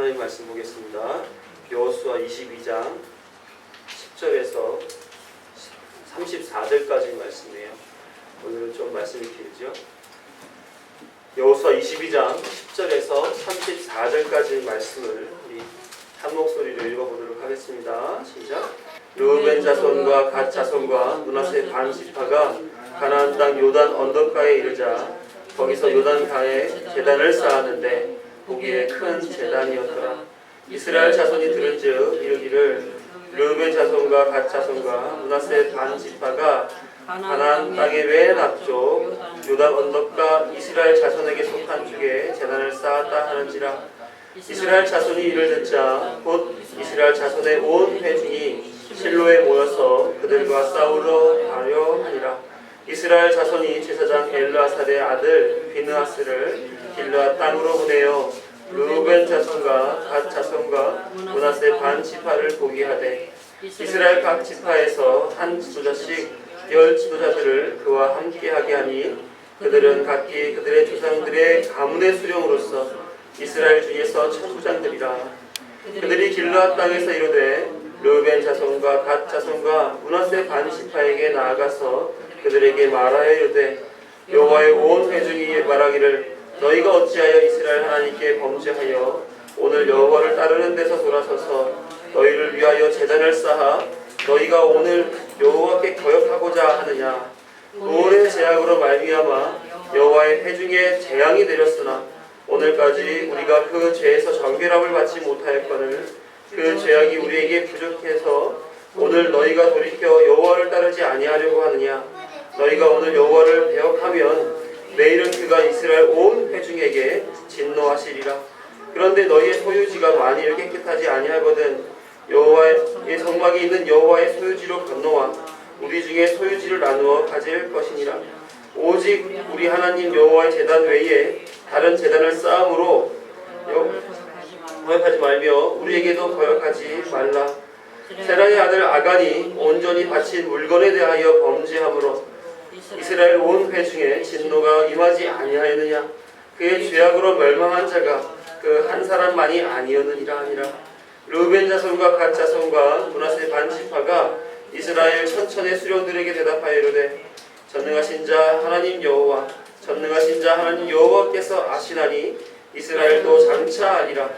하나님 말씀 보겠습니다. 여호수아 22장 10절에서 34절까지 말씀이에요. 오늘은 좀 말씀이 길죠. 여호수아 22장 10절에서 34절까지 말씀을 우리 한 목소리로 읽어보도록 하겠습니다. 시작. 르우벤 자손과 갓 자손과 므낫세 반 지파가 가나안 땅 요단 언덕가에 이르자 거기서 요단강에 제단을 쌓았는데 보기에 큰 제단이었더라. 이스라엘 자손이 들은즉 이르기를 르우벤 자손과 갓 자손과 므낫세 반 지파가 가나안 땅의 맨 앞쪽 요단 언덕가 이스라엘 자손에게 속한 쪽에 제단을 쌓았다 하는지라. 이스라엘 자손이 이를 듣자 곧 이스라엘 자손의 온 회중이 실로에 모여서 그들과 싸우러 가려 하니라. 이스라엘 자손이 제사장 엘르아살의 아들 비느하스를 길르앗 땅으로 보내어 르우벤 자손과 갓 자손과 므낫세 반 지파를 보게 하되 이스라엘 각 지파에서 한 지도자씩 10 지도자들을 그와 함께하게 하니 그들은 각기 그들의 조상들의 가문의 수령으로서 이스라엘 중에서 천부장들이라. 그들이 길르앗 땅에서 이르되 르우벤 자손과 갓 자손과 므낫세 반 지파에게 나아가서 그들에게 말하여 이르되 여호와의 온 회중이 말하기를 너희가 어찌하여 이스라엘 하나님께 범죄하여 오늘 여호와를 따르는 데서 돌아서서 너희를 위하여 제단을 쌓아 너희가 오늘 여호와께 거역하고자 하느냐. 오랜 제약으로 말미암아 여호와의 회중에 재앙이 내렸으나 오늘까지 우리가 그 죄에서 정결함을 받지 못하였거늘 그 죄악이 우리에게 부족해서 오늘 너희가 돌이켜 여호와를 따르지 아니하려고 하느냐. 너희가 오늘 여호와를 배역하면 내일은 그가 이스라엘 온 회중에게 진노하시리라. 그런데 너희의 소유지가 만일 깨끗하지 아니하거든 여호와의 성막이 있는 여호와의 소유지로 건너와 우리 중에 소유지를 나누어 가질 것이니라. 오직 우리 하나님 여호와의 제단 외에 다른 제단을 쌓음으로 거역하지 말며 우리에게도 거역하지 말라. 세라의 아들 아간이 온전히 바친 물건에 대하여 범죄함으로 이스라엘 온 회중에 진노가 임하지 아니하였느냐. 그의 죄악으로 멸망한 자가 그 한 사람만이 아니었느니라 하니라. 르우벤 자손과 갓 자손과 므낫세 반 지파가 이스라엘 천천의 수령들에게 대답하여 이르되 전능하신 자 하나님 여호와 전능하신 자 하나님 여호와께서 아시나니 이스라엘도 장차 아니라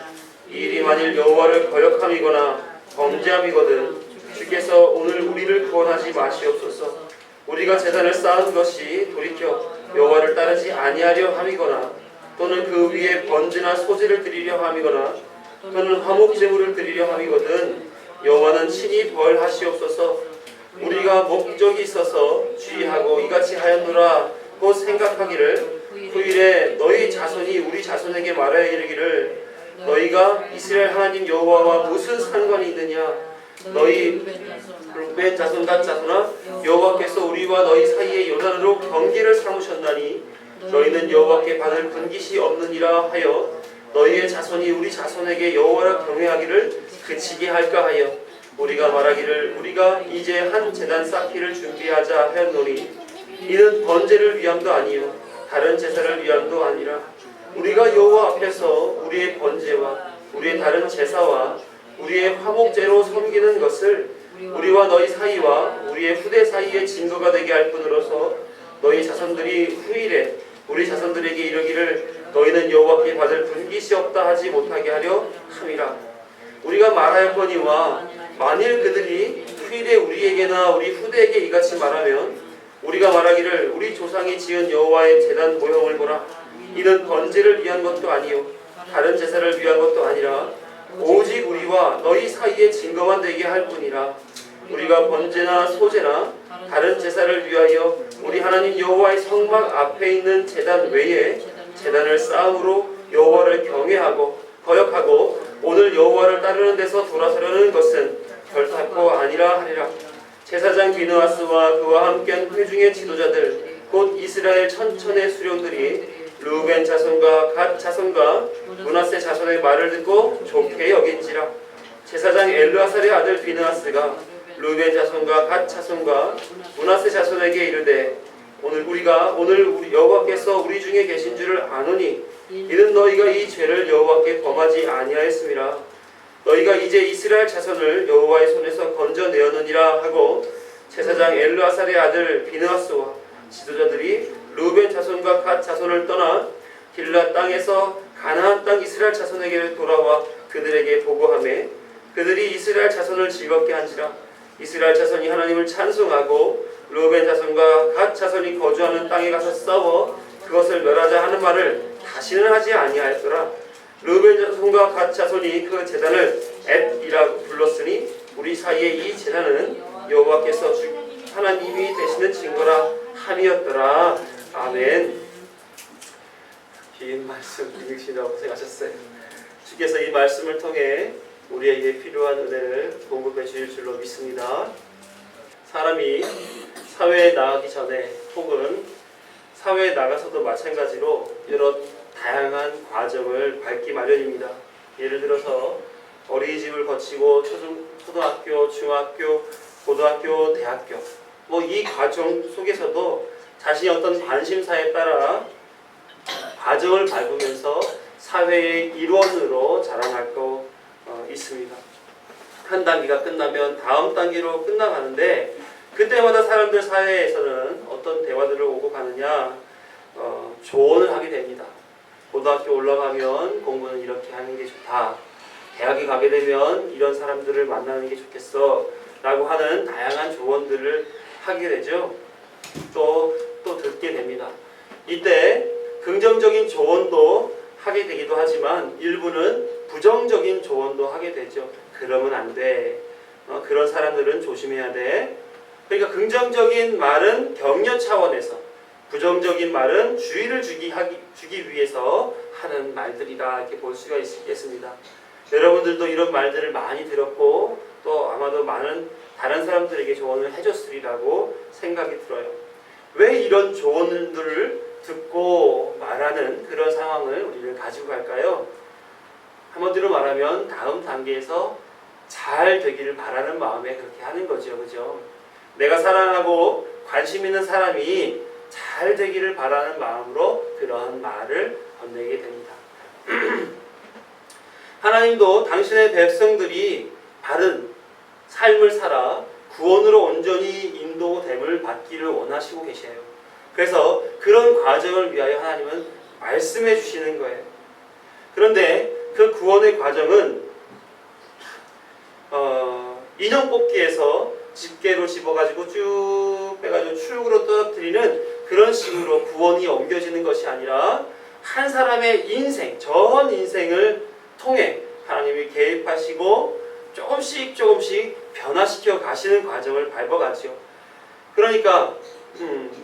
이 일이 만일 여호와를 거역함이거나 범죄함이거든 주께서 오늘 우리를 구원하지 마시옵소서. 우리가 제단을 쌓은 것이 돌이켜 여호와를 따르지 아니하려 함이거나 또는 그 위에 번제나 소제를 드리려 함이거나 또는 화목 제물을 드리려 함이거든 여호와는 친히 벌하시옵소서. 우리가 목적이 있어서 주의하고 이같이 하였노라 곧 생각하기를 후일에 너희 자손이 우리 자손에게 말하여 이르기를 너희가 이스라엘 하나님 여호와와 무슨 상관이 있느냐. 너희 르우벤 자손 갓 자손아 여호와께서 우리와 너희 사이에 요단으로 경계를 삼으셨나니 너희는 여호와께 받을 분깃이 없느니라 하여 너희의 자손이 우리 자손에게 여호와를 경외하기를 그치게 할까 하여 우리가 말하기를 우리가 이제 한 제단 쌓기를 준비하자 하였노니 이는 번제를 위함도 아니요 다른 제사를 위함도 아니라 우리가 여호와 앞에서 우리의 번제와 우리의 다른 제사와 우리의 화목제로 섬기는 것을 우리와 너희 사이와 우리의 후대 사이의 증거가 되게 할 뿐으로서 너희 자손들이 후일에 우리 자손들에게 이르기를 너희는 여호와께 받을 분깃이 없다 하지 못하게 하려 함이라. 우리가 말하였거니와 만일 그들이 후일에 우리에게나 우리 후대에게 이같이 말하면 우리가 말하기를 우리 조상이 지은 여호와의 제단 모형을 보라. 이는 번제를 위한 것도 아니요 다른 제사를 위한 것도 아니라 오직 우리와 너희 사이에 증거만 되게 할 뿐이라. 우리가 번제나 소제나 다른 제사를 위하여 우리 하나님 여호와의 성막 앞에 있는 제단 외에 제단을 쌓음으로 여호와를 경외하고 거역하고 오늘 여호와를 따르는 데서 돌아서려는 것은 결단코 아니라 하리라. 제사장 비느하스와 그와 함께한 회중의 지도자들 곧 이스라엘 천천의 수령들이 르우벤 자손과 갓 자손과 므낫세 자손의 말을 듣고 좋게 여긴지라. 제사장 엘르아살의 아들 비느하스가 르우벤 자손과 갓 자손과 므낫세 자손에게 이르되 오늘 우리 여호와께서 우리 중에 계신 줄을 아노니 이는 너희가 이 죄를 여호와께 범하지 아니하였음이라. 너희가 이제 이스라엘 자손을 여호와의 손에서 건져내었느니라 하고 제사장 엘르아살의 아들 비느하스와 지도자들이 루벤 자손과 갓 자손을 떠나 길라 땅에서 가나안 땅 이스라엘 자손에게 돌아와 그들에게 보고하매 그들이 이스라엘 자손을 즐겁게 한지라. 이스라엘 자손이 하나님을 찬송하고 루벤 자손과 갓 자손이 거주하는 땅에 가서 싸워 그것을 멸하자 하는 말을 다시는 하지 아니하였더라. 루벤 자손과 갓 자손이 그 제단을 엣이라고 불렀으니 우리 사이에 이 제단은 여호와께서 하나님이 되시는 증거라 함이었더라. 아멘. 긴 말씀 읽으시느라 고생하셨어요. 주께서 이 말씀을 통해 우리에게 필요한 은혜를 공급해 주실 줄로 믿습니다. 사람이 사회에 나가기 전에 혹은 사회에 나가서도 마찬가지로 여러 다양한 과정을 밟기 마련입니다. 예를 들어서 어린이집을 거치고 초등학교, 중학교, 고등학교, 대학교 이 과정 속에서도 자신이 어떤 관심사에 따라 과정을 밟으면서 사회의 일원으로 자라나고 있습니다. 한 단계가 끝나면 다음 단계로 끝나가는데 그때마다 사람들 사회에서는 어떤 대화들을 오고 가느냐 조언을 하게 됩니다. 고등학교 올라가면 공부는 이렇게 하는 게 좋다. 대학에 가게 되면 이런 사람들을 만나는 게 좋겠어 라고 하는 다양한 조언들을 하게 되죠. 또 듣게 됩니다. 이때 긍정적인 조언도 하게 되기도 하지만 일부는 부정적인 조언도 하게 되죠. 그러면 안 돼. 그런 사람들은 조심해야 돼. 그러니까 긍정적인 말은 격려 차원에서, 부정적인 말은 주의를 주기 위해서 하는 말들이다 이렇게 볼 수가 있겠습니다. 여러분들도 이런 말들을 많이 들었고 또 아마도 많은 다른 사람들에게 조언을 해줬으리라고 생각이 들어요. 왜 이런 조언들을 듣고 말하는 그런 상황을 우리를 가지고 갈까요? 한마디로 말하면 다음 단계에서 잘 되기를 바라는 마음에 그렇게 하는 거죠. 그죠? 내가 사랑하고 관심 있는 사람이 잘 되기를 바라는 마음으로 그런 말을 건네게 됩니다. 하나님도 당신의 백성들이 바른 삶을 살아 구원으로 온전히 인도됨을 받기를 원하시고 계세요. 그래서 그런 과정을 위하여 하나님은 말씀해 주시는 거예요. 그런데 그 구원의 과정은 인형 뽑기에서 집게로 집어가지고 쭉 빼가지고 출구로 떨어뜨리는 그런 식으로 구원이 옮겨지는 것이 아니라 한 사람의 인생, 전 인생을 통해 하나님이 개입하시고 조금씩 변화시켜 가시는 과정을 밟아가죠. 그러니까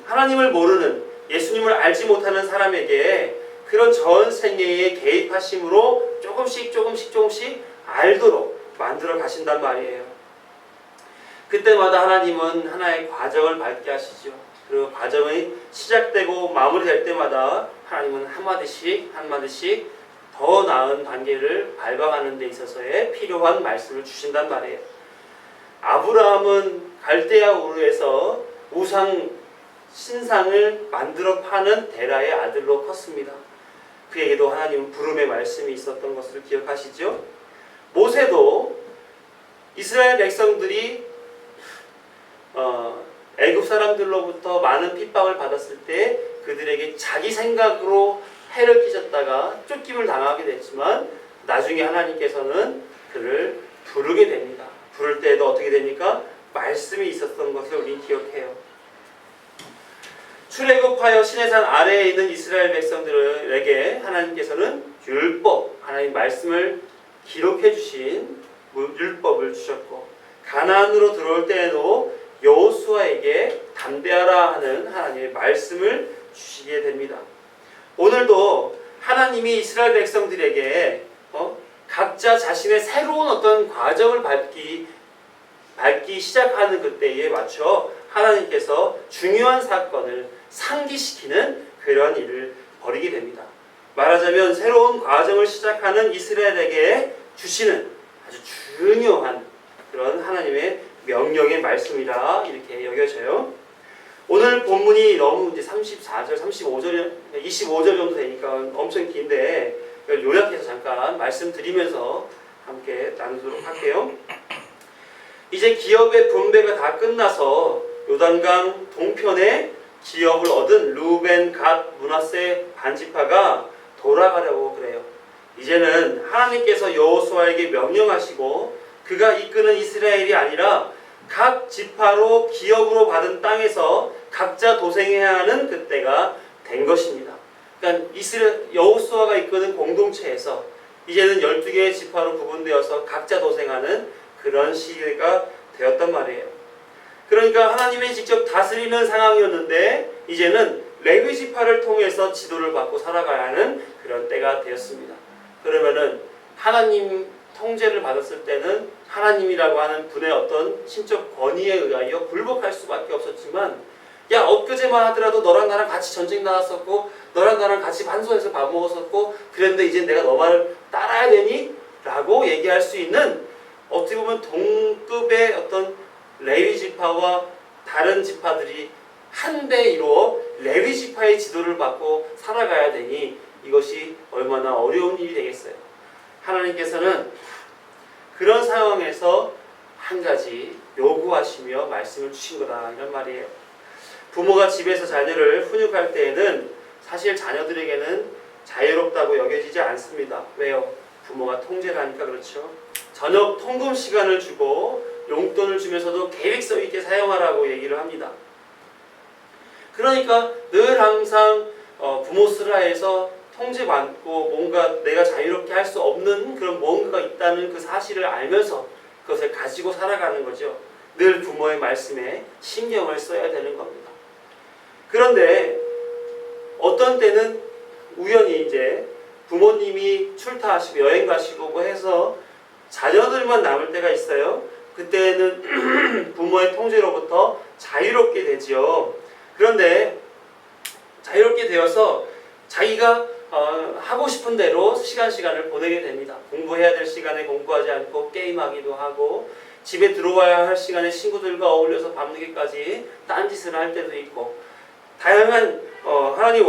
하나님을 모르는, 예수님을 알지 못하는 사람에게 그런 전 생애의 개입하심으로 조금씩 알도록 만들어 가신단 말이에요. 그때마다 하나님은 하나의 과정을 밟게 하시죠. 그리고 과정이 시작되고 마무리될 때마다 하나님은 한마디씩 더 나은 단계를 밟아가는 데 있어서의 필요한 말씀을 주신단 말이에요. 아브라함은 갈대아 우르에서 우상 신상을 만들어 파는 데라의 아들로 컸습니다. 그에게도 하나님은 부름의 말씀이 있었던 것을 기억하시죠? 모세도 이스라엘 백성들이 애굽 사람들로부터 많은 핍박을 받았을 때 그들에게 자기 생각으로 해를 끼쳤다가 쫓김을 당하게 됐지만 나중에 하나님께서는 그를 부르게 됩니다. 부를 때에도 어떻게 됩니까? 말씀이 있었던 것을 우리는 기억해요. 출애굽하여 시내산 아래에 있는 이스라엘 백성들에게 하나님께서는 율법, 하나님 말씀을 기록해 주신 율법을 주셨고 가나안으로 들어올 때에도 여호수아에게 담대하라 하는 하나님의 말씀을 주시게 됩니다. 오늘도 하나님이 이스라엘 백성들에게 각자 자신의 새로운 어떤 과정을 밟기 시작하는 그때에 맞춰 하나님께서 중요한 사건을 상기시키는 그런 일을 벌이게 됩니다. 말하자면 새로운 과정을 시작하는 이스라엘에게 주시는 아주 중요한 그런 하나님의 명령의 말씀이라 이렇게 여겨져요. 오늘 본문이 너무 이제 34절, 35절, 25절 정도 되니까 엄청 긴데 요약해서 잠깐 말씀드리면서 함께 나누도록 할게요. 이제 기업의 분배가 다 끝나서 요단강 동편에 기업을 얻은 루벤, 갓, 므낫세 반지파가 돌아가려고 그래요. 이제는 하나님께서 여호수아에게 명령하시고 그가 이끄는 이스라엘이 아니라 각 지파로 기업으로 받은 땅에서 각자 도생해야 하는 그때가 된 것입니다. 그러니까 여호수아가 이끄는 공동체에서 이제는 12개의 지파로 구분되어서 각자 도생하는 그런 시기가 되었단 말이에요. 그러니까 하나님이 직접 다스리는 상황이었는데 이제는 레위 지파를 통해서 지도를 받고 살아가야 하는 그런 때가 되었습니다. 그러면은 하나님 통제를 받았을 때는 하나님이라고 하는 분의 어떤 신적 권위에 의하여 굴복할 수밖에 없었지만, 야, 엊그제만 하더라도 너랑 나랑 같이 전쟁 나갔었고 너랑 나랑 같이 반소해서 밥 먹었었고 그랬는데 이제 내가 너 말을 따라야 되니? 라고 얘기할 수 있는, 어떻게 보면 동급의 어떤 레위 지파와 다른 지파들이 한데 이루어 레위 지파의 지도를 받고 살아가야 되니 이것이 얼마나 어려운 일이 되겠어요. 하나님께서는 그런 상황에서 한 가지 요구하시며 말씀을 주신 거다, 이런 말이에요. 부모가 집에서 자녀를 훈육할 때에는 사실 자녀들에게는 자유롭다고 여겨지지 않습니다. 왜요? 부모가 통제를 하니까 그렇죠. 저녁 통금 시간을 주고 용돈을 주면서도 계획성 있게 사용하라고 얘기를 합니다. 그러니까 늘 항상 부모 슬하에서 통제받고 뭔가 내가 자유롭게 할 수 없는 그런 뭔가가 있다는 그 사실을 알면서 그것을 가지고 살아가는 거죠. 늘 부모의 말씀에 신경을 써야 되는 겁니다. 그런데 어떤 때는 우연히 이제 부모님이 출타하시고 여행 가시고 뭐 해서 자녀들만 남을 때가 있어요. 그때는 부모의 통제로부터 자유롭게 되지요. 그런데 자유롭게 되어서 자기가 하고 싶은 대로 시간을 보내게 됩니다. 공부해야 될 시간에 공부하지 않고 게임하기도 하고, 집에 들어와야 할 시간에 친구들과 어울려서 밤늦게까지 딴짓을 할 때도 있고, 다양한 하나님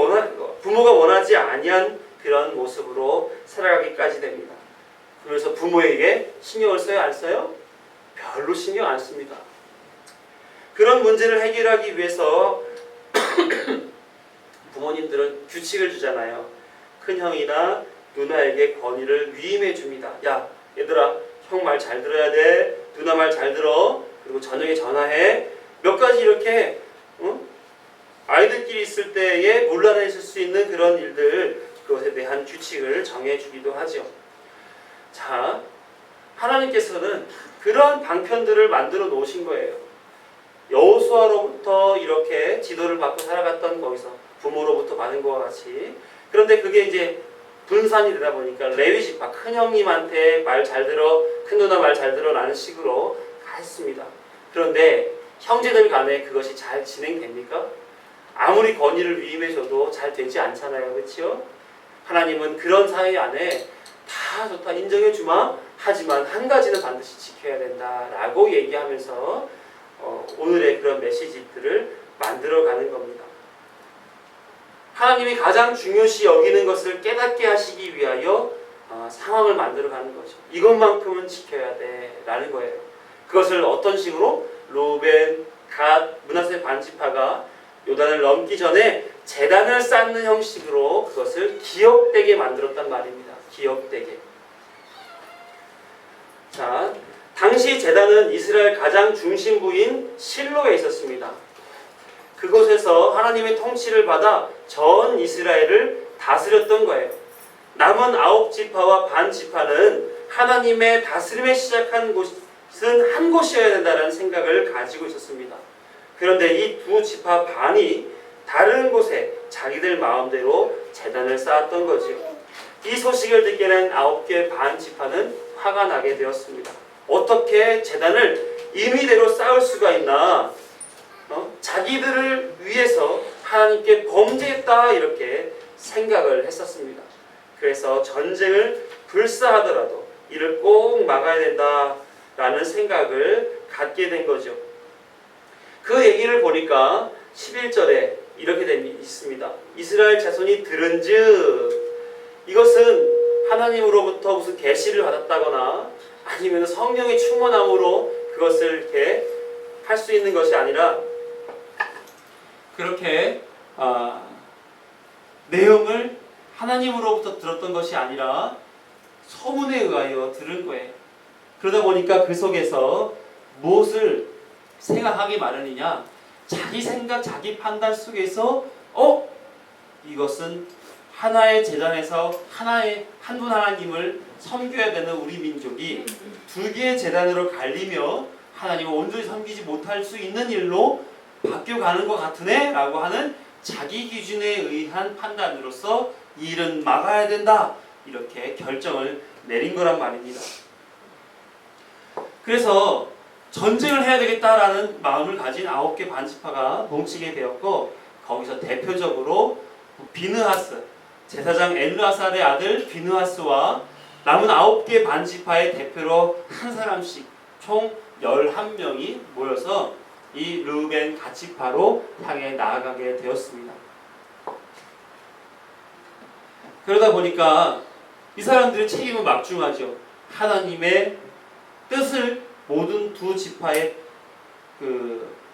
부모가 원하지 아니한 그런 모습으로 살아가기까지 됩니다. 그래서 부모에게 신경을 써요, 안 써요? 별로 신경 안 씁니다. 그런 문제를 해결하기 위해서 부모님들은 규칙을 주잖아요. 큰형이나 누나에게 권위를 위임해 줍니다. 야, 얘들아, 형 말 잘 들어야 돼. 누나 말 잘 들어. 그리고 저녁에 전화해. 몇 가지 이렇게 아이들끼리 있을 때에 물러나 있을 수 있는 그런 일들, 그것에 대한 규칙을 정해주기도 하죠. 자, 하나님께서는 그런 방편들을 만들어 놓으신 거예요. 여호수아로부터 이렇게 지도를 받고 살아갔던 거기서 부모로부터 받은 것과 같이. 그런데 그게 이제 분산이 되다 보니까 레위 지파, 큰형님한테 말 잘 들어, 큰누나 말 잘 들어 라는 식으로 했습니다. 그런데 형제들 간에 그것이 잘 진행됩니까? 아무리 권위를 위임해줘도 잘 되지 않잖아요. 그렇죠? 하나님은 그런 사회 안에 다 좋다, 인정해주마. 하지만 한 가지는 반드시 지켜야 된다라고 얘기하면서 오늘의 그런 메시지들을 만들어가는 겁니다. 하나님이 가장 중요시 여기는 것을 깨닫게 하시기 위하여 상황을 만들어가는 거죠. 이것만큼은 지켜야 돼라는 거예요. 그것을 어떤 식으로? 루벤, 갓, 므낫세 반지파가 요단을 넘기 전에 제단을 쌓는 형식으로 그것을 기억되게 만들었단 말입니다. 기억되게. 자, 당시 제단은 이스라엘 가장 중심부인 실로에 있었습니다. 그곳에서 하나님의 통치를 받아 전 이스라엘을 다스렸던 거예요. 남은 9지파와 반지파는 하나님의 다스림에 시작한 곳은 한 곳이어야 된다는 생각을 가지고 있었습니다. 그런데 이 2지파 반이 다른 곳에 자기들 마음대로 제단을 쌓았던 거죠. 이 소식을 듣게 된 9개 반지파는 화가 나게 되었습니다. 어떻게 제단을 임의대로 쌓을 수가 있나? 자기들을 위해서 하나님께 범죄했다, 이렇게 생각을 했었습니다. 그래서 전쟁을 불사하더라도 이를 꼭 막아야 된다라는 생각을 갖게 된 거죠. 그 얘기를 보니까 11절에 이렇게 있습니다. 이스라엘 자손이 들은즉, 이것은 하나님으로부터 무슨 계시를 받았다거나 아니면 성령의 충만함으로 그것을 이렇게 할 수 있는 것이 아니라, 그렇게 내용을 하나님으로부터 들었던 것이 아니라 소문에 의하여 들은 거예요. 그러다 보니까 그 속에서 무엇을 생각하기 마련이냐, 자기 생각, 자기 판단 속에서 이것은 하나의 제단에서 한 분 하나님을 섬겨야 되는 우리 민족이 두 개의 제단으로 갈리며 하나님을 온전히 섬기지 못할 수 있는 일로 바뀌어가는 것 같으네 라고 하는 자기 기준에 의한 판단으로서 이 일은 막아야 된다, 이렇게 결정을 내린 거란 말입니다. 그래서 전쟁을 해야 되겠다라는 마음을 가진 9개 반지파가 뭉치게 되었고, 거기서 대표적으로 비느하스, 제사장 엘르아살의 아들 비느하스와 남은 9개 반지파의 대표로 한 사람씩 총 11명이 모여서 이 르우벤 가치파로 향해 나아가게 되었습니다. 그러다 보니까 이 사람들의 책임은 막중하죠. 하나님의 뜻을 모든 두 지파의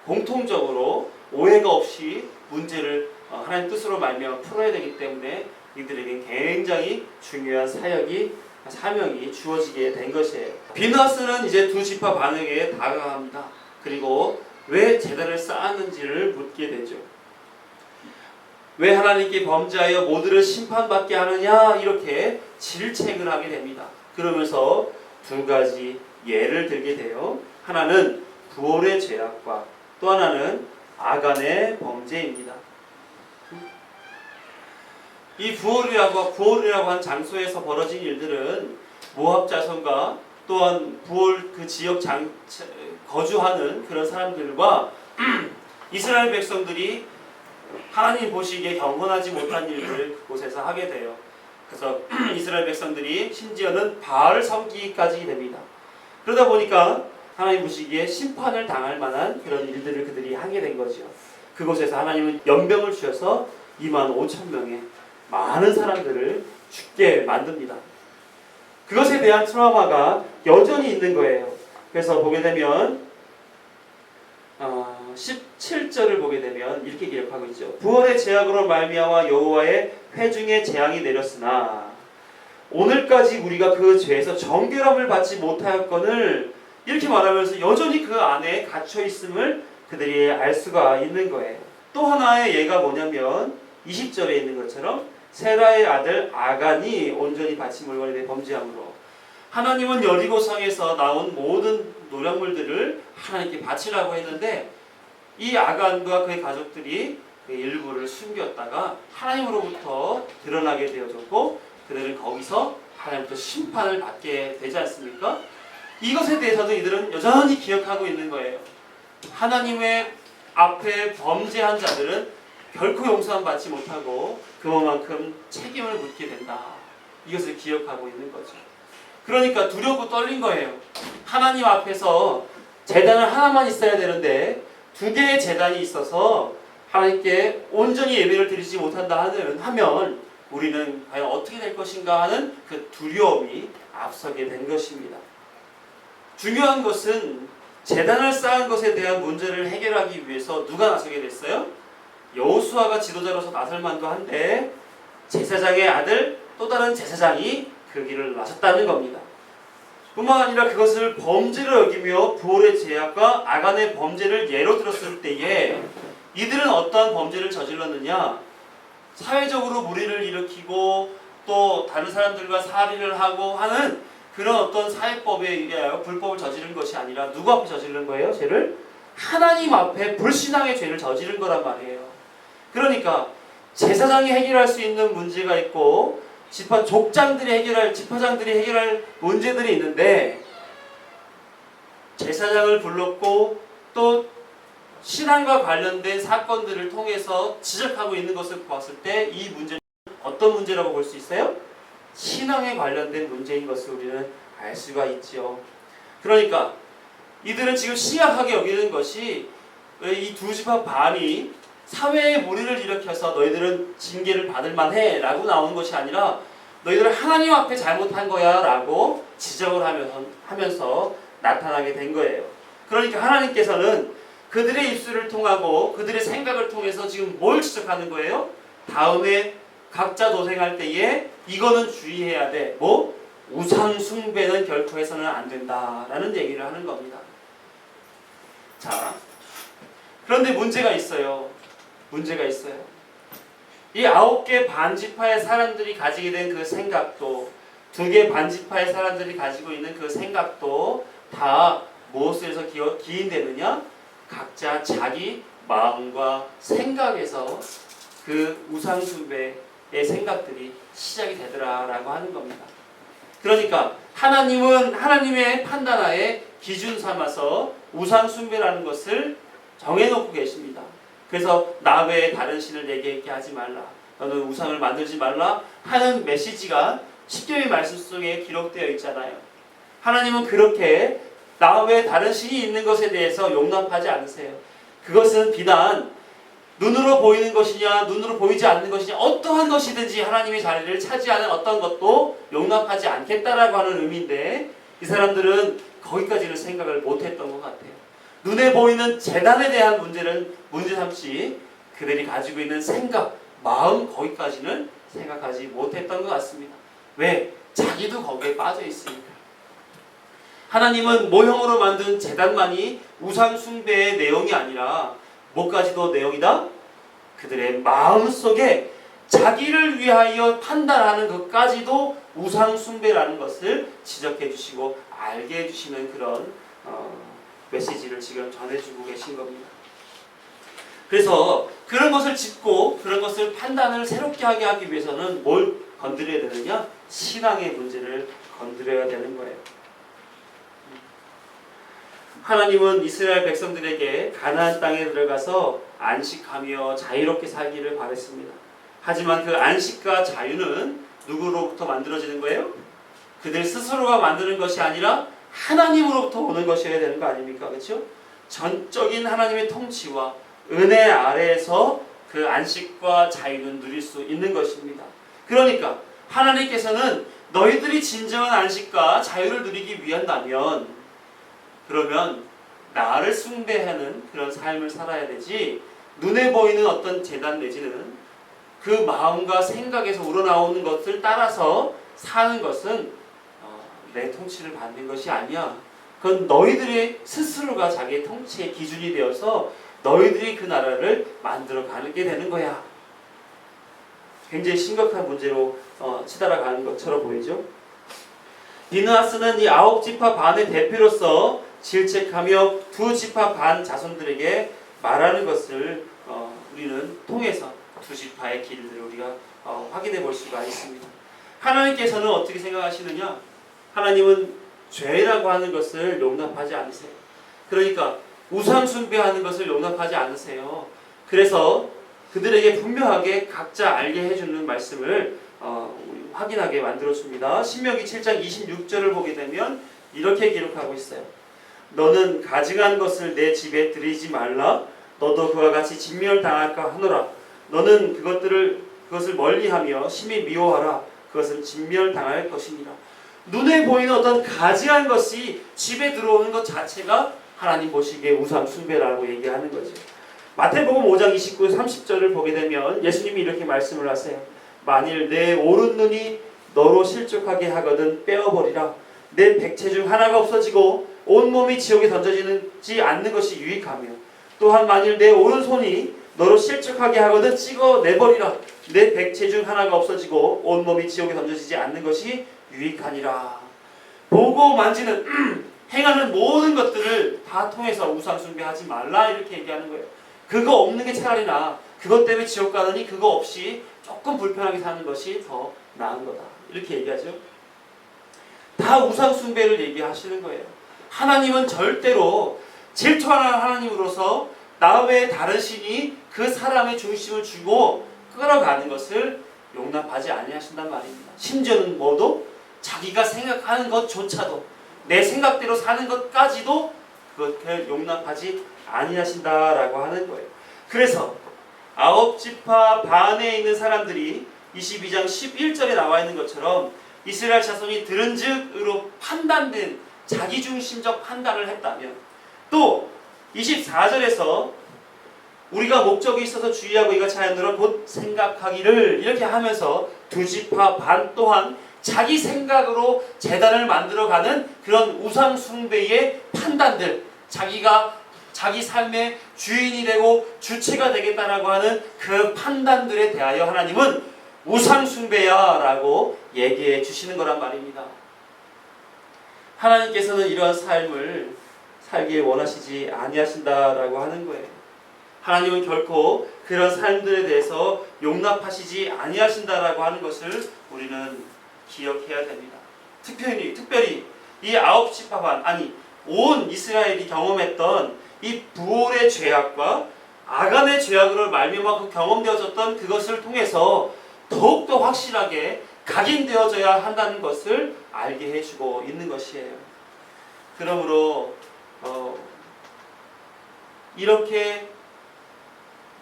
공통적으로 오해가 없이 문제를 하나님 뜻으로 말미암아 풀어야 되기 때문에 이들에게 굉장히 중요한 사명이 주어지게 된 것이에요. 비느하스는 이제 두 지파 반에게 다가갑니다. 그리고 왜 제단을 쌓았는지를 묻게 되죠. 왜 하나님께 범죄하여 모두를 심판받게 하느냐, 이렇게 질책을 하게 됩니다. 그러면서 두 가지 예를 들게 돼요. 하나는 부올의 죄악과 또 하나는 아간의 범죄입니다. 이 부올이라고 한 장소에서 벌어진 일들은 모압 자손과 또한 부올 그 지역 거주하는 그런 사람들과 이스라엘 백성들이 하나님 보시기에 경건하지 못한 일들을 그곳에서 하게 돼요. 그래서 이스라엘 백성들이 심지어는 바알을 섬기기까지 됩니다. 그러다 보니까 하나님 보시기에 심판을 당할 만한 그런 일들을 그들이 하게 된 거죠. 그곳에서 하나님은 연병을 주셔서 25,000명의 많은 사람들을 죽게 만듭니다. 그것에 대한 트라우마가 여전히 있는 거예요. 그래서 보게 되면 17절을 보게 되면 이렇게 기록하고 있죠. 부올의 제약으로 말미암아 여호와의 회중의 재앙이 내렸으나 오늘까지 우리가 그 죄에서 정결함을 받지 못하였거늘, 이렇게 말하면서 여전히 그 안에 갇혀 있음을 그들이 알 수가 있는 거예요. 또 하나의 예가 뭐냐면 20절에 있는 것처럼 세라의 아들 아간이 온전히 바친 물건에 대해 범죄함으로, 하나님은 여리고성에서 나온 모든 노력물들을 하나님께 바치라고 했는데 이 아간과 그의 가족들이 그 일부를 숨겼다가 하나님으로부터 드러나게 되어졌고, 그들은 거기서 하나님부터 심판을 받게 되지 않습니까? 이것에 대해서도 이들은 여전히 기억하고 있는 거예요. 하나님의 앞에 범죄한 자들은 결코 용서함 받지 못하고 그만큼 책임을 묻게 된다, 이것을 기억하고 있는 거죠. 그러니까 두렵고 떨린 거예요. 하나님 앞에서 제단은 하나만 있어야 되는데 두 개의 제단이 있어서 하나님께 온전히 예배를 드리지 못한다 하면 우리는 과연 어떻게 될 것인가 하는 그 두려움이 앞서게 된 것입니다. 중요한 것은 제단을 쌓은 것에 대한 문제를 해결하기 위해서 누가 나서게 됐어요? 여호수아가 지도자로서 나설 만도 한데 제사장의 아들 또 다른 제사장이 그 길을 나섰다는 겁니다. 뿐만 아니라 그것을 범죄를 여기며 부올의 죄악과 아간의 범죄를 예로 들었을 때에 이들은 어떠한 범죄를 저질렀느냐? 사회적으로 무리를 일으키고 또 다른 사람들과 살인을 하고 하는 그런 어떤 사회법에 의하여 불법을 저지른 것이 아니라 누구 앞에 저지른 거예요? 죄를? 하나님 앞에 불신앙의 죄를 저지른 거란 말이에요. 그러니까 제사장이 해결할 수 있는 문제가 있고 지파장들이 해결할 문제들이 있는데, 제사장을 불렀고 또 신앙과 관련된 사건들을 통해서 지적하고 있는 것을 봤을 때 이 문제는 어떤 문제라고 볼 수 있어요? 신앙에 관련된 문제인 것을 우리는 알 수가 있죠. 그러니까 이들은 지금 심각하게 여기는 것이 이 두 지파 반이 사회에 무리를 일으켜서 너희들은 징계를 받을 만해 라고 나오는 것이 아니라 너희들은 하나님 앞에 잘못한 거야 라고 지적을 하면서 나타나게 된 거예요. 그러니까 하나님께서는 그들의 입술을 통하고 그들의 생각을 통해서 지금 뭘 지적하는 거예요? 다음에 각자 도생할 때에 이거는 주의해야 돼. 뭐? 우상 숭배는 결코 해서는 안 된다라는 얘기를 하는 겁니다. 자, 그런데 문제가 있어요. 이 9개 반지파의 사람들이 가지게 된 그 생각도, 2개 반지파의 사람들이 가지고 있는 그 생각도 다 무엇에서 기인되느냐? 각자 자기 마음과 생각에서 그 우상 숭배의 생각들이 시작이 되더라라고 하는 겁니다. 그러니까 하나님은 하나님의 판단하에 기준 삼아서 우상 숭배라는 것을 정해놓고 계십니다. 그래서 나 외에 다른 신을 내게 있게 하지 말라, 너는 우상을 만들지 말라 하는 메시지가 십계명의 말씀 속에 기록되어 있잖아요. 하나님은 그렇게 나 외에 다른 신이 있는 것에 대해서 용납하지 않으세요. 그것은 비단 눈으로 보이는 것이냐 눈으로 보이지 않는 것이냐 어떠한 것이든지 하나님의 자리를 차지하는 어떤 것도 용납하지 않겠다라고 하는 의미인데, 이 사람들은 거기까지는 생각을 못했던 것 같아요. 눈에 보이는 재단에 대한 문제는 문제 삼지 그들이 가지고 있는 생각, 마음 거기까지는 생각하지 못했던 것 같습니다. 왜? 자기도 거기에 빠져 있으니까. 하나님은 모형으로 만든 재단만이 우상 숭배의 내용이 아니라 뭐까지도 내용이다? 그들의 마음속에 자기를 위하여 판단하는 것까지도 우상 숭배라는 것을 지적해 주시고 알게 해주시는 그런 메시지를 지금 전해주고 계신 겁니다. 그래서 그런 것을 짚고 그런 것을 판단을 새롭게 하기 위해서는 뭘 건드려야 되느냐? 신앙의 문제를 건드려야 되는 거예요. 하나님은 이스라엘 백성들에게 가나안 땅에 들어가서 안식하며 자유롭게 살기를 바랬습니다. 하지만 그 안식과 자유는 누구로부터 만들어지는 거예요? 그들 스스로가 만드는 것이 아니라 하나님으로부터 오는 것이어야 되는 거 아닙니까? 그렇죠? 전적인 하나님의 통치와 은혜 아래에서 그 안식과 자유는 누릴 수 있는 것입니다. 그러니까 하나님께서는 너희들이 진정한 안식과 자유를 누리기 위한다면 그러면 나를 숭배하는 그런 삶을 살아야 되지, 눈에 보이는 어떤 재단 내지는 그 마음과 생각에서 우러나오는 것을 따라서 사는 것은 내 통치를 받는 것이 아니야. 그건 너희들의 스스로가 자기의 통치의 기준이 되어서 너희들이 그 나라를 만들어 가게 되는 거야. 굉장히 심각한 문제로 치달아가는 것처럼 보이죠. 비느하스는 이 9지파 반의 대표로서 질책하며 2지파 반 자손들에게 말하는 것을 우리는 통해서 2지파의 길들을 우리가 확인해 볼 수가 있습니다. 하나님께서는 어떻게 생각하시느냐? 하나님은 죄라고 하는 것을 용납하지 않으세요. 그러니까 우상 숭배하는 것을 용납하지 않으세요. 그래서 그들에게 분명하게 각자 알게 해주는 말씀을 확인하게 만들어줍니다. 신명기 7장 26절을 보게 되면 이렇게 기록하고 있어요. 너는 가증한 것을 내 집에 들이지 말라. 너도 그와 같이 진멸당할까 하노라. 너는 그것을 멀리하며 심히 미워하라. 그것은 진멸당할 것이니라. 눈에 보이는 어떤 가증한 것이 집에 들어오는 것 자체가 하나님 보시기에 우상 숭배라고 얘기하는 거죠. 마태복음 5장 29, 30절을 보게 되면 예수님이 이렇게 말씀을 하세요. 만일 내 오른 눈이 너로 실족하게 하거든 빼어버리라. 내 백체 중 하나가 없어지고 온몸이 지옥에 던져지지 않는 것이 유익하며, 또한 만일 내 오른손이 너로 실족하게 하거든 찍어내버리라. 내 백체 중 하나가 없어지고 온몸이 지옥에 던져지지 않는 것이 유익하니라. 보고 만지는 행하는 모든 것들을 다 통해서 우상 숭배하지 말라 이렇게 얘기하는 거예요. 그거 없는 게 차라리 나아. 그것 때문에 지옥 가느니 그거 없이 조금 불편하게 사는 것이 더 나은 거다. 이렇게 얘기하죠. 다 우상 숭배를 얘기하시는 거예요. 하나님은 절대로 질투하는 하나님으로서 나 외에 다른 신이 그 사람의 중심을 쥐고 끌어가는 것을 용납하지 아니하신단 말입니다. 심지어는 뭐도 자기가 생각하는 것조차도 내 생각대로 사는 것까지도 그것을 용납하지 아니하신다라고 하는 거예요. 그래서 아홉 지파 반에 있는 사람들이 22장 11절에 나와 있는 것처럼 이스라엘 자손이 들은즉으로 판단된 자기중심적 판단을 했다면, 또 24절에서 우리가 목적이 있어서 주의하고 이같이 하였노라 곧 생각하기를 이렇게 하면서 두 지파 반 또한 자기 생각으로 제단을 만들어가는 그런 우상 숭배의 판단들, 자기가 자기 삶의 주인이 되고 주체가 되겠다라고 하는 그 판단들에 대하여 하나님은 우상 숭배야 라고 얘기해 주시는 거란 말입니다. 하나님께서는 이러한 삶을 살기를 원하시지 아니하신다라고 하는 거예요. 하나님은 결코 그런 삶들에 대해서 용납하시지 아니하신다라고 하는 것을 우리는 기억해야 됩니다. 특별히 이 아홉 지파 반, 아니 온 이스라엘이 경험했던 이 부올의 죄악과 아간의 죄악으로 말미암아 경험되어졌던 그것을 통해서 더욱더 확실하게 각인되어져야 한다는 것을 알게 해주고 있는 것이에요. 그러므로 이렇게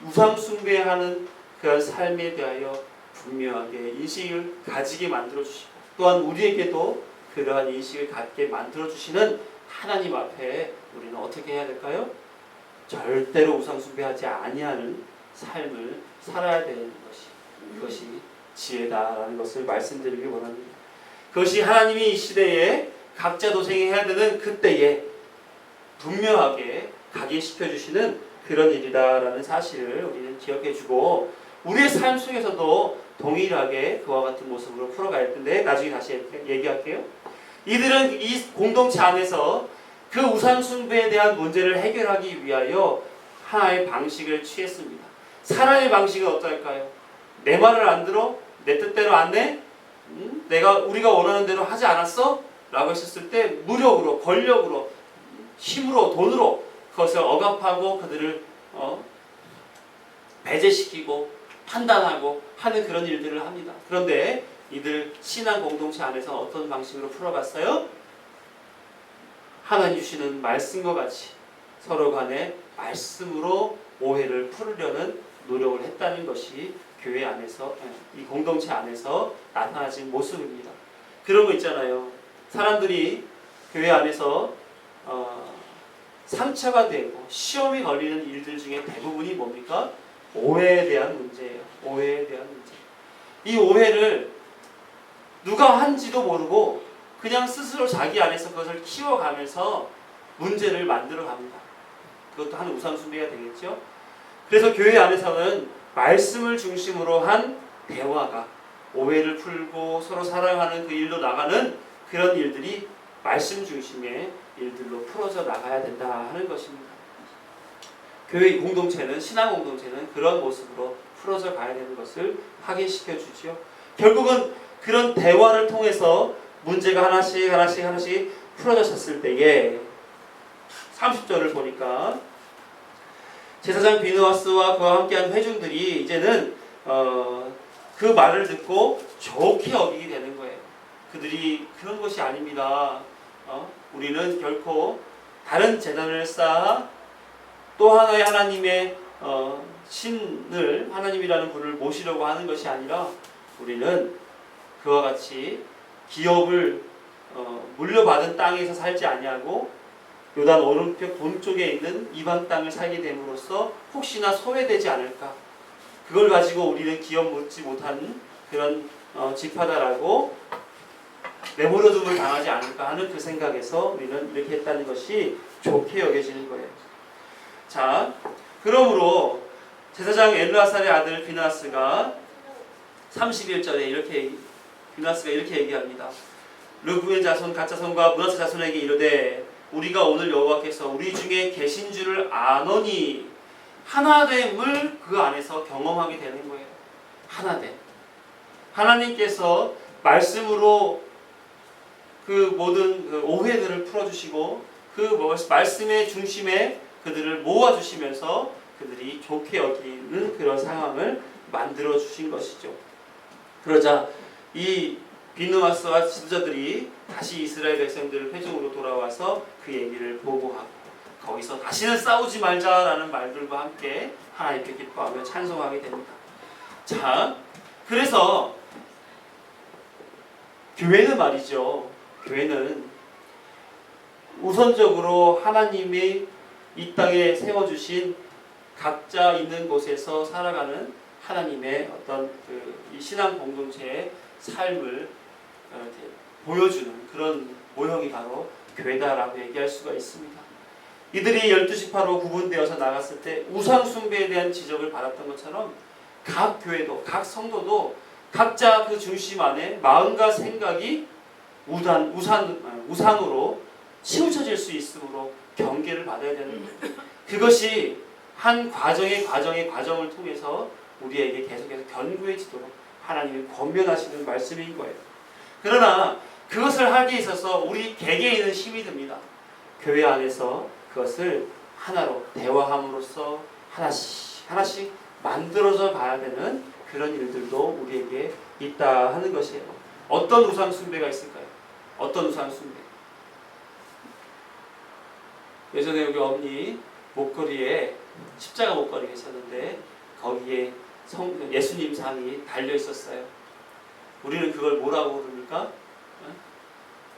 우상 숭배하는 그런 삶에 대하여 분명하게 인식을 가지게 만들어 주시고, 또한 우리에게도 그러한 인식을 갖게 만들어 주시는 하나님 앞에 우리는 어떻게 해야 될까요? 절대로 우상 숭배하지 아니하는 삶을 살아야 되는 그것이 지혜다라는 것을 말씀드리기 원합니다. 그것이 하나님이 이 시대에 각자 도생해야 되는 그때에 분명하게 각인시켜 주시는 그런 일이다라는 사실을 우리는 기억해주고, 우리의 삶 속에서도 동일하게 그와 같은 모습으로 풀어갈 텐데 나중에 다시 얘기할게요. 이들은 이 공동체 안에서 그 우상 숭배에 대한 문제를 해결하기 위하여 하나의 방식을 취했습니다. 사람의 방식은 어떨까요? 내 말을 안 들어? 내 뜻대로 안 해? 우리가 원하는 대로 하지 않았어? 라고 했었을 때 무력으로, 권력으로, 힘으로, 돈으로 그것을 억압하고 그들을 배제시키고 판단하고 하는 그런 일들을 합니다. 그런데 이들 신앙 공동체 안에서 어떤 방식으로 풀어갔어요? 하나님 주시는 말씀과 같이 서로 간에 말씀으로 오해를 풀으려는 노력을 했다는 것이 교회 안에서, 이 공동체 안에서 나타나진 모습입니다. 그런 거 있잖아요. 사람들이 교회 안에서 상처가 되고 시험이 걸리는 일들 중에 대부분이 뭡니까? 오해에 대한 문제예요. 오해에 대한 문제. 이 오해를 누가 한지도 모르고 그냥 스스로 자기 안에서 그것을 키워가면서 문제를 만들어갑니다. 그것도 한 우상숭배가 되겠죠. 그래서 교회 안에서는 말씀을 중심으로 한 대화가, 오해를 풀고 서로 사랑하는 그 일로 나가는 그런 일들이 말씀 중심의 일들로 풀어져 나가야 된다 하는 것입니다. 교회 공동체는, 신앙 공동체는 그런 모습으로 풀어져 가야 되는 것을 확인시켜 주죠. 결국은 그런 대화를 통해서 문제가 하나씩 풀어졌을 때에 30절을 보니까 제사장 비느하스와 그와 함께한 회중들이 이제는 그 말을 듣고 좋게 여기게 되는 거예요. 그들이 그런 것이 아닙니다. 우리는 결코 다른 제단을 쌓아 또 하나의 하나님의 신을, 하나님이라는 분을 모시려고 하는 것이 아니라 우리는 그와 같이 기업을 물려받은 땅에서 살지 아니하고 요단 오른편 동쪽에 있는 이방 땅을 살게 됨으로써 혹시나 소외되지 않을까, 그걸 가지고 우리는 기업 묻지 못하는 그런 지파다라고 내버려둠을 당하지 않을까 하는 그 생각에서 우리는 이렇게 했다는 것이 좋게 여겨지는 거예요. 자, 그러므로 제사장 엘르아살의 아들 비느하스가 31절에 비느하스가 이렇게 얘기합니다. 르브벤 자손 갓 자손과 므낫세 자손에게 이르되 우리가 오늘 여호와께서 우리 중에 계신 줄을 아노니, 하나됨을 그 안에서 경험하게 되는 거예요. 하나됨. 하나님께서 말씀으로 그 모든 그 오해들을 풀어주시고 그 말씀의 중심에 그들을 모아주시면서 그들이 좋게 여기는 그런 상황을 만들어 주신 것이죠. 그러자 이 비느하스와 지도자들이 다시 이스라엘 백성들 회중으로 돌아와서 그 얘기를 보고하고 거기서 다시는 싸우지 말자라는 말들과 함께 하나님께 기뻐하며 찬송하게 됩니다. 자, 그래서 교회는 말이죠. 교회는 우선적으로 하나님이 이 땅에 세워주신 각자 있는 곳에서 살아가는 하나님의 어떤 이 신앙 공동체의 삶을 이렇게 보여주는 그런 모형이 바로 교회다라고 얘기할 수가 있습니다. 이들이 12지파로 구분되어서 나갔을 때 우상 숭배에 대한 지적을 받았던 것처럼 각 교회도 각 성도도 각자 그 중심 안에 마음과 생각이 우상으로 치우쳐질 수 있으므로 경계를 받아야 되는 거예요. 그것이 한 과정을 통해서 우리에게 계속해서 견고해지도록 하나님이 권면하시는 말씀인 거예요. 그러나 그것을 하기에 있어서 우리 개개인은 힘이 듭니다. 교회 안에서 그것을 하나로 대화함으로써 하나씩 만들어져 가야 되는 그런 일들도 우리에게 있다 하는 것이에요. 어떤 우상 숭배가 있을까요? 어떤 우상 숭배? 예전에 여기 어머니 목걸이에 십자가 목걸이가 있었는데 거기에 예수님 상이 달려 있었어요. 우리는 그걸 뭐라고 부릅니까?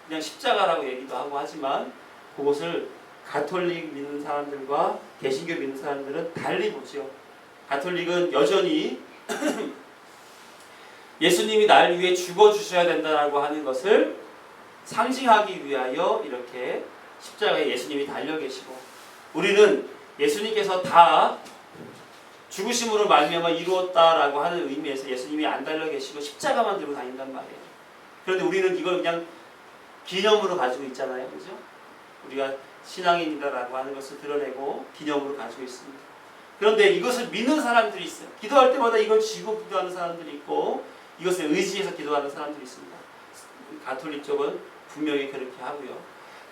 그냥 십자가라고 얘기도 하고 하지만 그것을 가톨릭 믿는 사람들과 개신교 믿는 사람들은 달리 보죠. 가톨릭은 여전히 예수님이 날 위해 죽어주셔야 된다고 하는 것을 상징하기 위하여 이렇게 십자가에 예수님이 달려 계시고, 우리는 예수님께서 다 죽으심으로 말미암아 이루었다라고 하는 의미에서 예수님이 안 달려 계시고 십자가만 들고 다닌단 말이에요. 그런데 우리는 이걸 그냥 기념으로 가지고 있잖아요. 그죠? 우리가 신앙인이다라고 하는 것을 드러내고 기념으로 가지고 있습니다. 그런데 이것을 믿는 사람들이 있어요. 기도할 때마다 이걸 쥐고 기도하는 사람들이 있고 이것을 의지해서 기도하는 사람들이 있습니다. 가톨릭 쪽은 분명히 그렇게 하고요.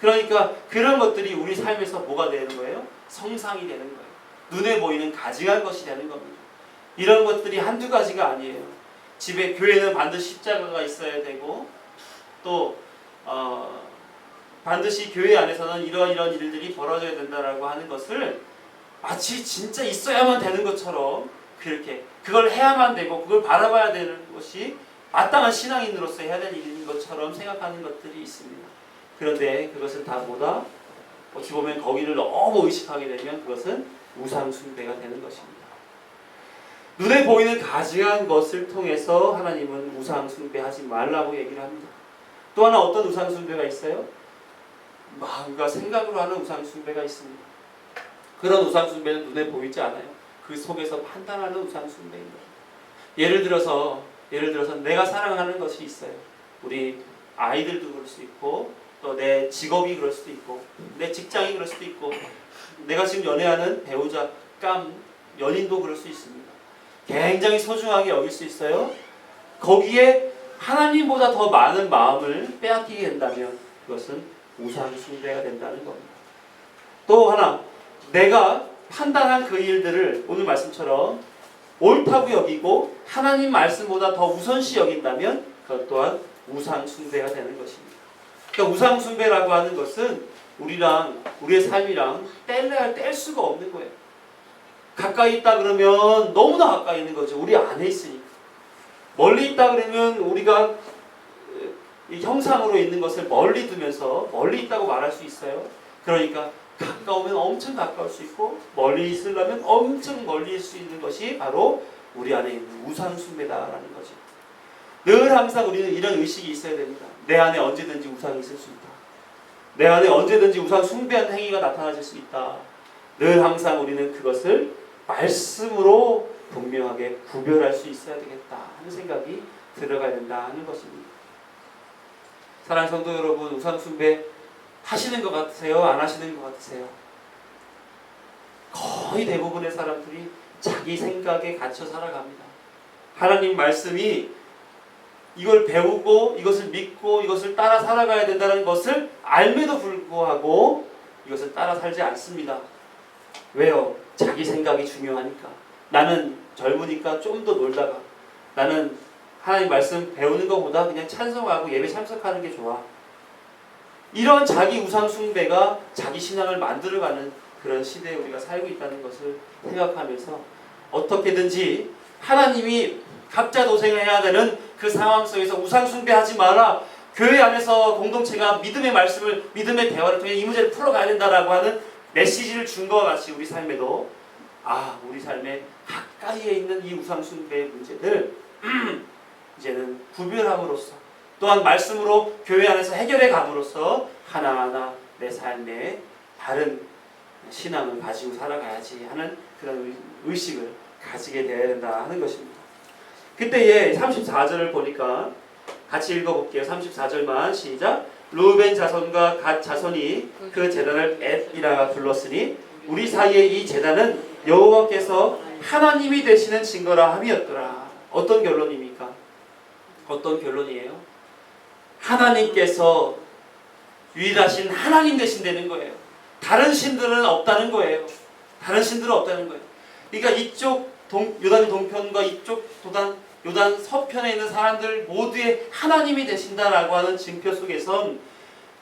그러니까 그런 것들이 우리 삶에서 뭐가 되는 거예요? 성상이 되는 거예요. 눈에 보이는 가증한 것이 되는 겁니다. 이런 것들이 한두 가지가 아니에요. 집에 교회는 반드시 십자가가 있어야 되고 또 반드시 교회 안에서는 이런 일들이 벌어져야 된다라고 하는 것을 마치 진짜 있어야만 되는 것처럼 그렇게 그걸 해야만 되고 그걸 바라봐야 되는 것이 마땅한 신앙인으로서 해야 될 일인 것처럼 생각하는 것들이 있습니다. 그런데 그것은 다 뭐다? 어찌 보면 거기를 너무 의식하게 되면 그것은 우상 숭배가 되는 것입니다. 눈에 보이는 가증한 것을 통해서 하나님은 우상 숭배하지 말라고 얘기를 합니다. 또 하나 어떤 우상 숭배가 있어요? 마음과 생각으로 하는 우상 숭배가 있습니다. 그런 우상 숭배는 눈에 보이지 않아요. 그 속에서 판단하는 우상 숭배입니다. 예를 들어서 내가 사랑하는 것이 있어요. 우리 아이들도 그럴 수 있고 또 내 직업이 그럴 수도 있고 내 직장이 그럴 수도 있고 내가 지금 연애하는 배우자, 연인도 그럴 수 있습니다. 굉장히 소중하게 여길 수 있어요. 거기에 하나님보다 더 많은 마음을 빼앗기게 된다면 그것은 우상 숭배가 된다는 겁니다. 또 하나, 내가 판단한 그 일들을 오늘 말씀처럼 옳다고 여기고 하나님 말씀보다 더 우선시 여긴다면 그것 또한 우상 숭배가 되는 것입니다. 그러니까 우상 숭배라고 하는 것은 우리의 삶이랑 뗄 수가 없는 거예요. 가까이 있다 그러면 너무나 가까이 있는 거죠. 우리 안에 있으니까. 멀리 있다 그러면 우리가 이 형상으로 있는 것을 멀리 두면서 멀리 있다고 말할 수 있어요. 그러니까 가까우면 엄청 가까울 수 있고 멀리 있으려면 엄청 멀리 있을 수 있는 것이 바로 우리 안에 있는 우상 숭배다라는 거죠. 늘 항상 우리는 이런 의식이 있어야 됩니다. 내 안에 언제든지 우상이 있을 수 있다. 내 안에 언제든지 우상 숭배한 행위가 나타나질 수 있다. 늘 항상 우리는 그것을 말씀으로 분명하게 구별할 수 있어야 되겠다 하는 생각이 들어가야 된다 하는 것입니다. 사랑하는 성도 여러분, 우상 숭배 하시는 것 같으세요? 안 하시는 것 같으세요? 거의 대부분의 사람들이 자기 생각에 갇혀 살아갑니다. 하나님 말씀이 이걸 배우고 이것을 믿고 이것을 따라 살아가야 된다는 것을 알매도 불구하고 이것을 따라 살지 않습니다. 왜요? 자기 생각이 중요하니까. 나는 젊으니까 좀 더 놀다가 나는 하나님 말씀 배우는 것보다 그냥 찬송하고 예배 참석하는 게 좋아. 이런 자기 우상 숭배가 자기 신앙을 만들어가는 그런 시대에 우리가 살고 있다는 것을 생각하면서 어떻게든지 하나님이 각자 도생해야 되는 그 상황 속에서 우상 숭배하지 마라. 교회 안에서 공동체가 믿음의 말씀을, 믿음의 대화를 통해 이 문제를 풀어가야 된다라고 하는 메시지를 준 것과 같이 우리 삶에도 우리 삶에 가까이에 있는 이 우상 숭배의 문제들 이제는 구별함으로써, 또한 말씀으로 교회 안에서 해결해 감으로써 하나하나 내 삶에 다른 신앙을 가지고 살아가야지 하는 그런 의식을 가지게 되어야 된다 하는 것입니다. 그때에 34절을 보니까 같이 읽어볼게요. 34절만 시작. 루벤 자손과 갓 자손이 그 제단을 엣이라 불렀으니 우리 사이에 이 제단은 여호와께서 하나님이 되시는 증거라 함이었더라. 어떤 결론입니까? 어떤 결론이에요? 하나님께서 유일하신 하나님 되신다는 거예요. 다른 신들은 없다는 거예요. 다른 신들은 없다는 거예요. 그러니까 이쪽 요단 동편과 이쪽 요단 서편에 있는 사람들 모두의 하나님이 되신다라고 하는 증표 속에선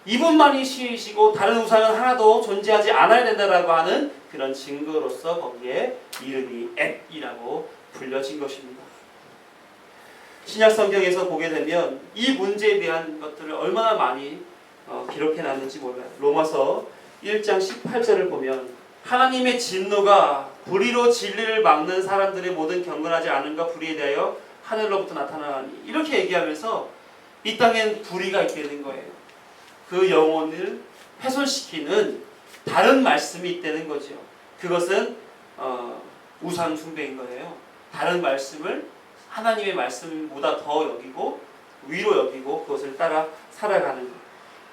이분만이 신이시고 다른 우상은 하나도 존재하지 않아야 된다라고 하는 그런 증거로서 거기에 이름이 엣이라고 불려진 것입니다. 신약 성경에서 보게 되면 이 문제에 대한 것들을 얼마나 많이 기록해 놨는지 몰라요. 로마서 1장 18절을 보면 하나님의 진노가 불의로 진리를 막는 사람들의 모든 경건하지 않음과 불의에 대하여 하늘로부터 나타나니 이렇게 얘기하면서 이 땅엔 불의가 있게 된 거예요. 그 영혼을 훼손시키는 다른 말씀이 있다는 거죠. 그것은 우상 숭배인 거예요. 다른 말씀을 하나님의 말씀보다 더 여기고 위로 여기고 그것을 따라 살아가는 거예요.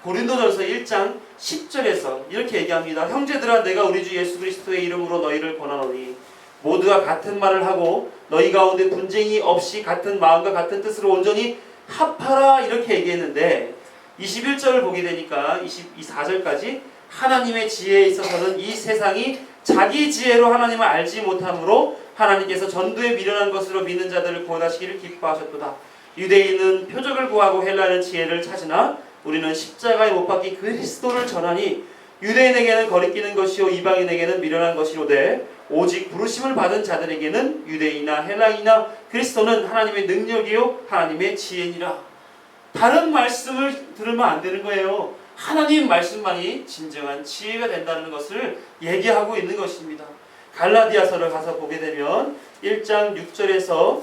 고린도전서 1장 10절에서 이렇게 얘기합니다. 형제들아 내가 우리 주 예수 그리스도의 이름으로 너희를 권하노니 모두가 같은 말을 하고 너희 가운데 분쟁이 없이 같은 마음과 같은 뜻으로 온전히 합하라 이렇게 얘기했는데 21절을 보게 되니까 24절까지 하나님의 지혜에 있어서는 이 세상이 자기 지혜로 하나님을 알지 못함으로 하나님께서 전도에 미련한 것으로 믿는 자들을 구원하시기를 기뻐하셨도다. 유대인은 표적을 구하고 헬라는 지혜를 찾으나 우리는 십자가에 못 박힌 그리스도를 전하니 유대인에게는 거리끼는 것이요 이방인에게는 미련한 것이로되 오직 부르심을 받은 자들에게는 유대인이나 헬라인이나 그리스도는 하나님의 능력이요 하나님의 지혜니라. 다른 말씀을 들으면 안 되는 거예요. 하나님 말씀만이 진정한 지혜가 된다는 것을 얘기하고 있는 것입니다. 갈라디아서를 가서 보게 되면 1장 6절에서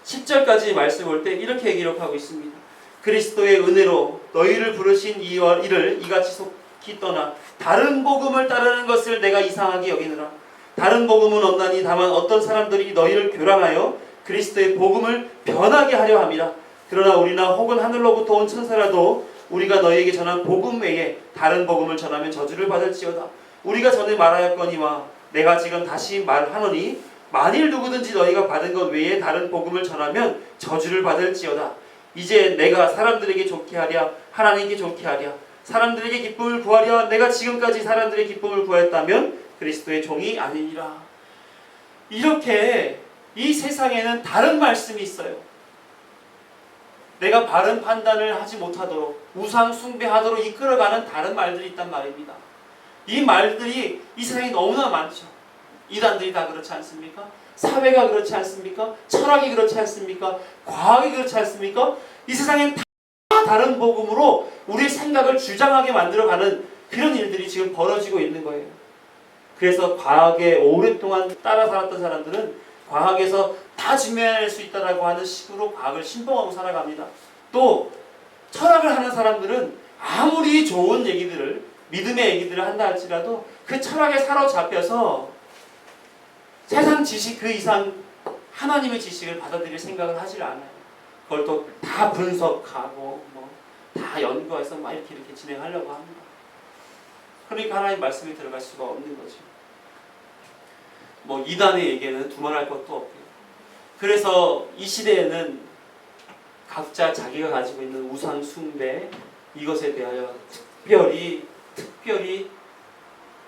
10절까지 말씀 볼 때 이렇게 기록하고 있습니다. 그리스도의 은혜로 너희를 부르신 이를 이같이 속히 떠나 다른 복음을 따르는 것을 내가 이상하게 여기느라. 다른 복음은 없나니 다만 어떤 사람들이 너희를 교란하여 그리스도의 복음을 변하게 하려 함이라. 그러나 우리나 혹은 하늘로부터 온 천사라도 우리가 너희에게 전한 복음 외에 다른 복음을 전하면 저주를 받을지어다. 우리가 전에 말하였거니와 내가 지금 다시 말하노니 만일 누구든지 너희가 받은 것 외에 다른 복음을 전하면 저주를 받을지어다. 이제 내가 사람들에게 좋게 하랴 하나님께 좋게 하랴 사람들에게 기쁨을 구하랴 내가 지금까지 사람들의 기쁨을 구하였다면 그리스도의 종이 아니니라. 이렇게 이 세상에는 다른 말씀이 있어요. 내가 바른 판단을 하지 못하도록 우상 숭배하도록 이끌어가는 다른 말들이 있단 말입니다. 이 말들이 이 세상에 너무나 많죠. 이단들이 다 그렇지 않습니까? 사회가 그렇지 않습니까? 철학이 그렇지 않습니까? 과학이 그렇지 않습니까? 이 세상엔 다 다른 복음으로 우리의 생각을 주장하게 만들어가는 그런 일들이 지금 벌어지고 있는 거예요. 그래서 과학에 오랫동안 따라 살았던 사람들은 과학에서 다 증명할 수 있다고 하는 식으로 과학을 신봉하고 살아갑니다. 또 철학을 하는 사람들은 아무리 좋은 얘기들을 믿음의 얘기들을 한다 할지라도 그 철학에 사로잡혀서 세상 지식 그 이상 하나님의 지식을 받아들일 생각을 하질 않아요. 그걸 또 다 분석하고 다 연구해서 막 이렇게 진행하려고 합니다. 그러니까 하나님 말씀이 들어갈 수가 없는 거죠. 이단의 얘기는 두말할 것도 없고요. 그래서 이 시대에는 각자 자기가 가지고 있는 우상 숭배 이것에 대하여 특별히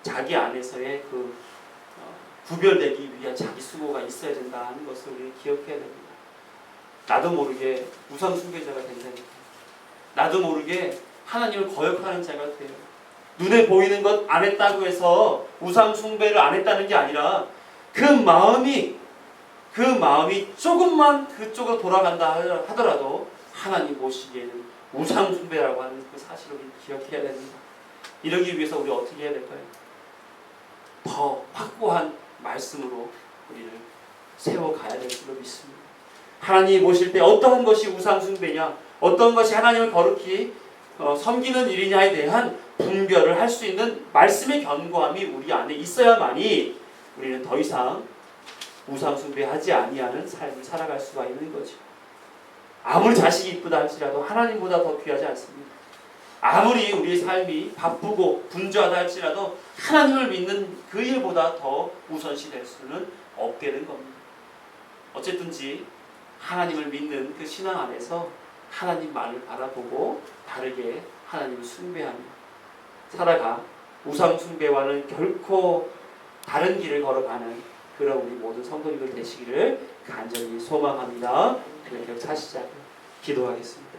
자기 안에서의 구별되기 위한 자기 수고가 있어야 된다는 것을 우리 기억해야 됩니다. 나도 모르게 우상 숭배자가 된다니까. 나도 모르게 하나님을 거역하는 자가 돼요. 눈에 보이는 것 안 했다고 해서 우상 숭배를 안 했다는 게 아니라 그 마음이 조금만 그쪽으로 돌아간다 하더라도 하나님 보시기에는 우상 숭배라고 하는 그 사실을 우리 기억해야 됩니다. 이러기 위해서 우리 어떻게 해야 될까요? 더 확고한 말씀으로 우리를 세워가야 될 줄로 믿습니다. 하나님이 보실 때 어떠한 것이 우상 숭배냐, 어떤 것이 하나님을 거룩히 섬기는 일이냐에 대한 분별을 할 수 있는 말씀의 견고함이 우리 안에 있어야만이 우리는 더 이상 우상 숭배하지 아니하는 삶을 살아갈 수가 있는 거죠. 아무리 자식이 이쁘다 할지라도 하나님보다 더 귀하지 않습니다. 아무리 우리의 삶이 바쁘고 분주하다 할지라도 하나님을 믿는 그 일보다 더 우선시 될 수는 없게 된 겁니다. 어쨌든지 하나님을 믿는 그 신앙 안에서 하나님만을 바라보고 다르게 하나님을 숭배하며 살아가 우상 숭배와는 결코 다른 길을 걸어가는 그런 우리 모든 성도님들 되시기를 간절히 소망합니다. 그렇게 차시자 기도하겠습니다.